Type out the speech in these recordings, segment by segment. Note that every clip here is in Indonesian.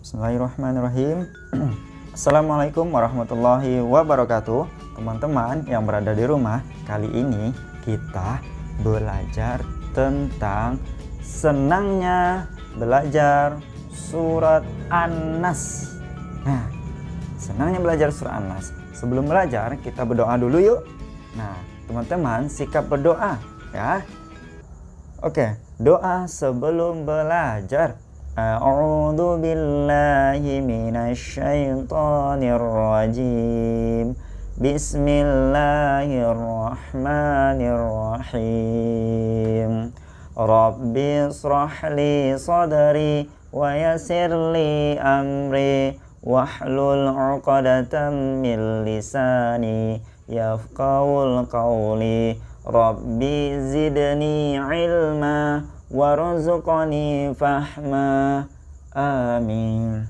Bismillahirrahmanirrahim. Assalamualaikum warahmatullahi wabarakatuh. Teman-teman yang berada di rumah, kali ini kita belajar tentang senangnya belajar surat An-Nas. Nah, senangnya belajar surat An-Nas. Sebelum belajar, kita berdoa dulu yuk. Nah, teman-teman sikap berdoa ya. Oke, doa sebelum belajar. A'udzu billahi minasyaitonir rajim. Bismillahirrahmanirrahim. Rabbi shrah li sadri wa yassir li amri wahlul 'uqdatam min lisani yafqahul qawli. Rabbi zidni ilma warzuqni fahma. Amin.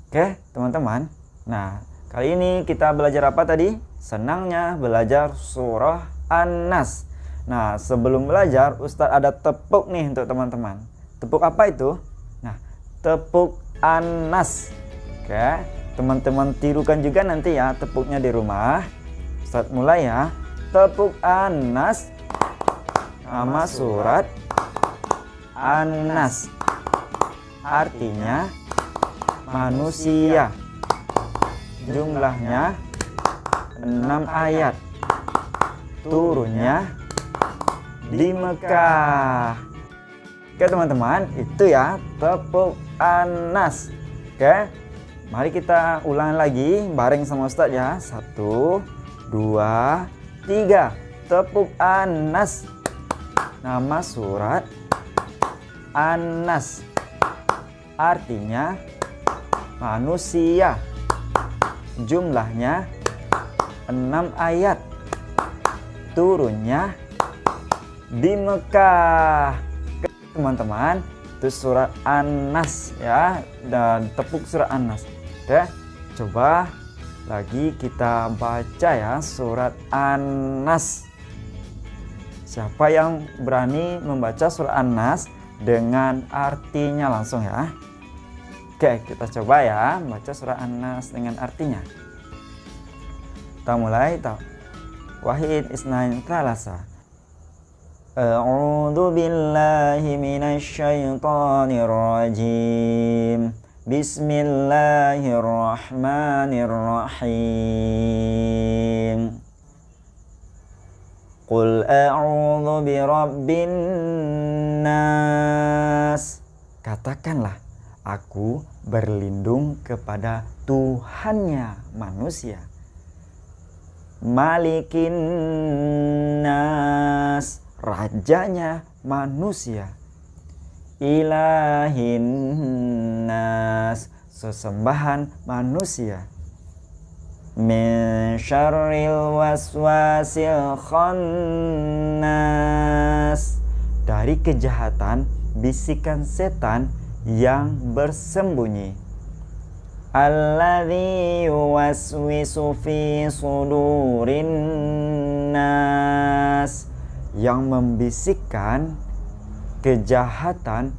Oke, teman-teman. Nah, kali ini kita belajar apa tadi? Senangnya belajar surah An-Nas. Nah, sebelum belajar, Ustadz ada tepuk nih untuk teman-teman. Tepuk apa itu? Nah, tepuk An-Nas. Oke, teman-teman tirukan juga nanti ya tepuknya di rumah. Ustadz mulai ya. Tepuk An-Nas. Nama surat An-Nas, artinya manusia. Jumlahnya 6 ayat. Turunnya di Mekah. Oke teman-teman, itu ya tepuk An-Nas. Oke, mari kita ulang lagi bareng sama Ustadz ya. 1, 2, 3. Tepuk An-Nas. Nama surat An-Nas, artinya manusia. Jumlahnya 6 ayat. Turunnya di Mekah. Teman-teman, itu surat An-Nas ya, dan tepuk surat An-Nas. Oke, coba lagi kita baca ya surat An-Nas. Siapa yang berani membaca surat An-Nas dengan artinya langsung ya? Oke, kita coba ya baca surah An-Nas dengan artinya. Kita mulai. Wahid isnain thalasa. A'udzu billahi minasyaitonir rajim. Bismillahirrahmanirrahim. Qul a'udzu birabbin nas. Katakanlah, aku berlindung kepada Tuhannya manusia. Malikin nas, rajanya manusia. Ilahin nas, sesembahan manusia. Min syarril waswasil khannas, dari kejahatan bisikan setan yang bersembunyi. Alladzi yuwaswisu fi sudurin nas, yang membisikkan kejahatan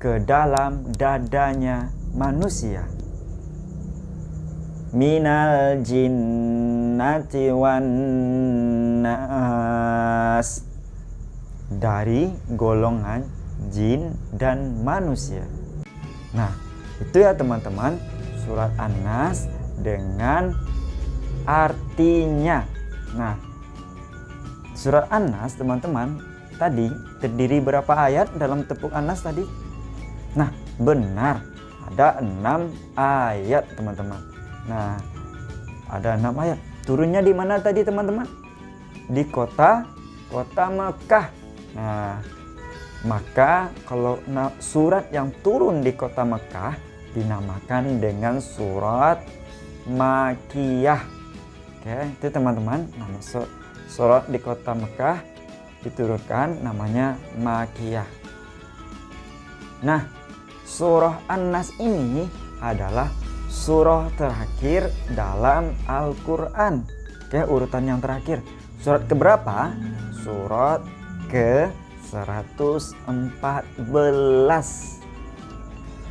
ke dalam dadanya manusia. Minal jinnati wan nas, dari golongan jin dan manusia. Nah, itu ya teman-teman surat An-Nas dengan artinya. Nah, surat An-Nas teman-teman tadi terdiri berapa ayat dalam tepuk An-Nas tadi? Nah, benar, ada 6 ayat teman-teman. Nah, ada 6 ayat. Turunnya di mana tadi teman-teman? Di kota Mekah. Nah, maka kalau surat yang turun di kota Mekah dinamakan dengan surat Makiyah. Oke, itu teman-teman, nama surat di kota Mekah diturunkan namanya Makiyah. Nah, surah An-Nas ini adalah surah terakhir dalam Al-Quran. Oke, urutan yang terakhir. Surat keberapa? Surat ke 114.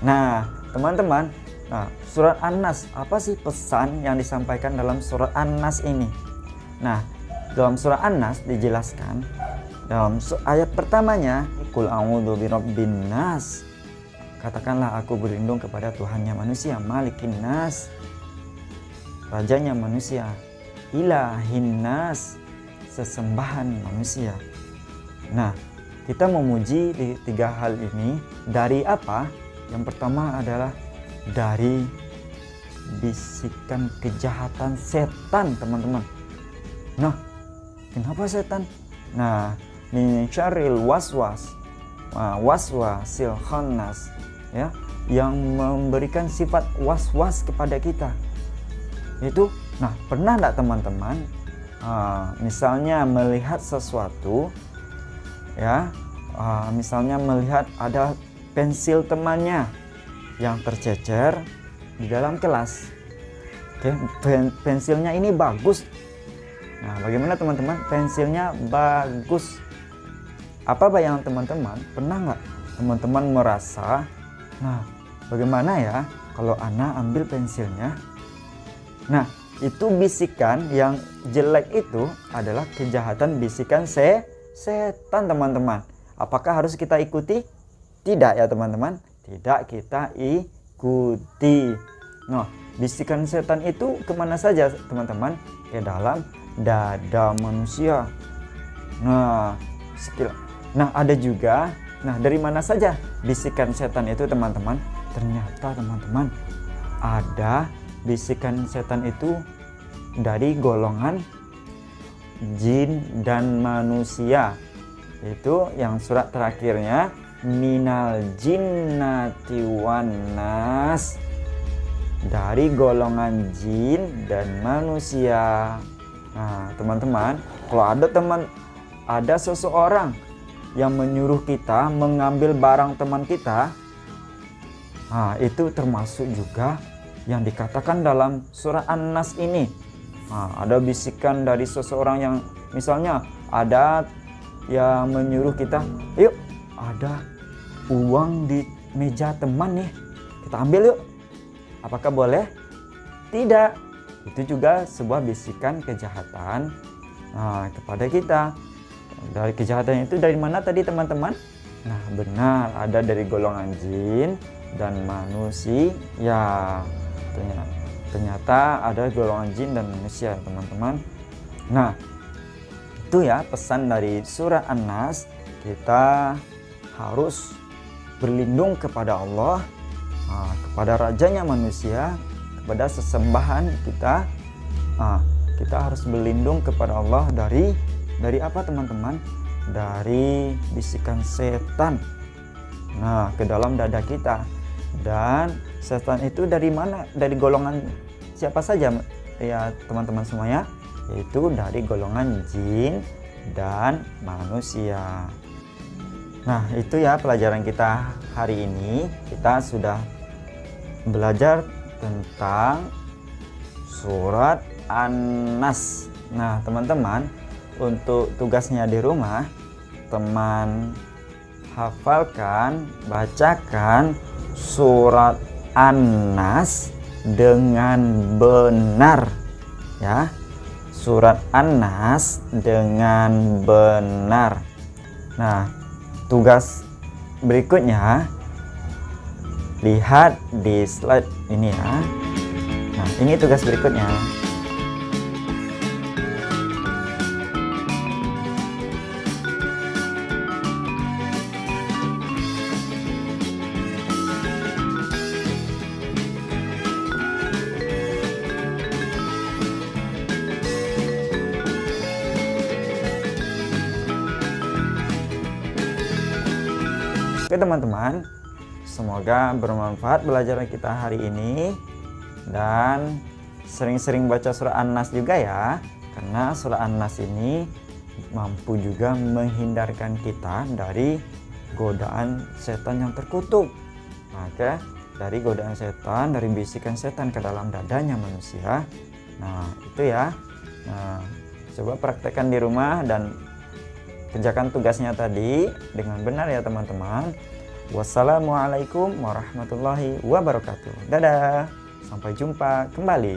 Nah, teman-teman, nah, surat An-Nas, apa sih pesan yang disampaikan dalam surat An-Nas ini? Nah, dalam surat An-Nas dijelaskan dalam ayat pertamanya, Qul a'udzu birabbin nas. Katakanlah aku berlindung kepada Tuhannya manusia, Malikin nas, rajanya manusia, Ilahin nas, sesembahan manusia. Nah, kita memuji di 3 hal ini dari apa? Yang pertama adalah dari bisikan kejahatan setan, teman-teman. Nah, kenapa setan? Nah, min syarril waswasil khannas, ya, yang memberikan sifat was-was kepada kita. Itu, nah, pernah enggak teman-teman misalnya melihat sesuatu, ya, misalnya melihat ada pensil temannya yang tercecer di dalam kelas. Oke, pensilnya ini bagus. Nah, bagaimana teman-teman? Pensilnya bagus. Apa bayangan teman-teman? Pernah nggak teman-teman merasa, nah, bagaimana ya kalau Ana ambil pensilnya? Nah, itu bisikan yang jelek itu adalah kejahatan bisikan setan, teman-teman. Apakah harus kita ikuti? Tidak ya teman-teman, tidak kita ikuti. Nah, bisikan setan itu kemana saja teman-teman? Ke dalam dada manusia. Nah, ada juga. Nah, dari mana saja bisikan setan itu teman-teman? Ternyata teman-teman, ada bisikan setan itu dari golongan jin dan manusia. Itu yang surat terakhirnya, minal jinnati wan nas, dari golongan jin dan manusia. Nah, teman-teman, kalau ada seseorang yang menyuruh kita mengambil barang teman kita, nah, itu termasuk juga yang dikatakan dalam surah An-Nas ini. Nah, ada bisikan dari seseorang yang misalnya ada yang menyuruh kita, yuk, ada uang di meja teman nih, kita ambil yuk. Apakah boleh? Tidak. Itu juga sebuah bisikan kejahatan kepada kita. Dari kejahatan itu dari mana tadi teman-teman? Nah, benar, ada dari golongan jin dan manusia. Ya, ternyata ada golongan jin dan manusia, teman-teman. Nah, itu ya pesan dari surah An-Nas. Kita harus berlindung kepada Allah, kepada rajanya manusia, kepada sesembahan kita. Kita harus berlindung kepada Allah dari apa teman-teman? Dari bisikan setan, nah, ke dalam dada kita. Dan setan itu dari mana? Dari golongan siapa saja ya teman-teman semuanya? Yaitu dari golongan jin dan manusia. Nah, itu ya pelajaran kita hari ini. Kita sudah belajar tentang surat An-Nas. Nah, teman-teman, untuk tugasnya di rumah, teman hafalkan, bacakan surat An-Nas dengan benar, ya. Surat An-Nas dengan benar. Nah, tugas berikutnya lihat di slide ini ya. Nah, ini tugas berikutnya. Oke teman-teman, semoga bermanfaat belajaran kita hari ini, dan sering-sering baca surah An-Nas juga ya, karena surah An-Nas ini mampu juga menghindarkan kita dari godaan setan yang terkutuk. Maka dari godaan setan, dari bisikan setan ke dalam dadanya manusia. Nah, itu ya. Nah, coba praktekkan di rumah dan kerjakan tugasnya tadi dengan benar ya teman-teman. Wassalamualaikum warahmatullahi wabarakatuh. Dadah, sampai jumpa kembali.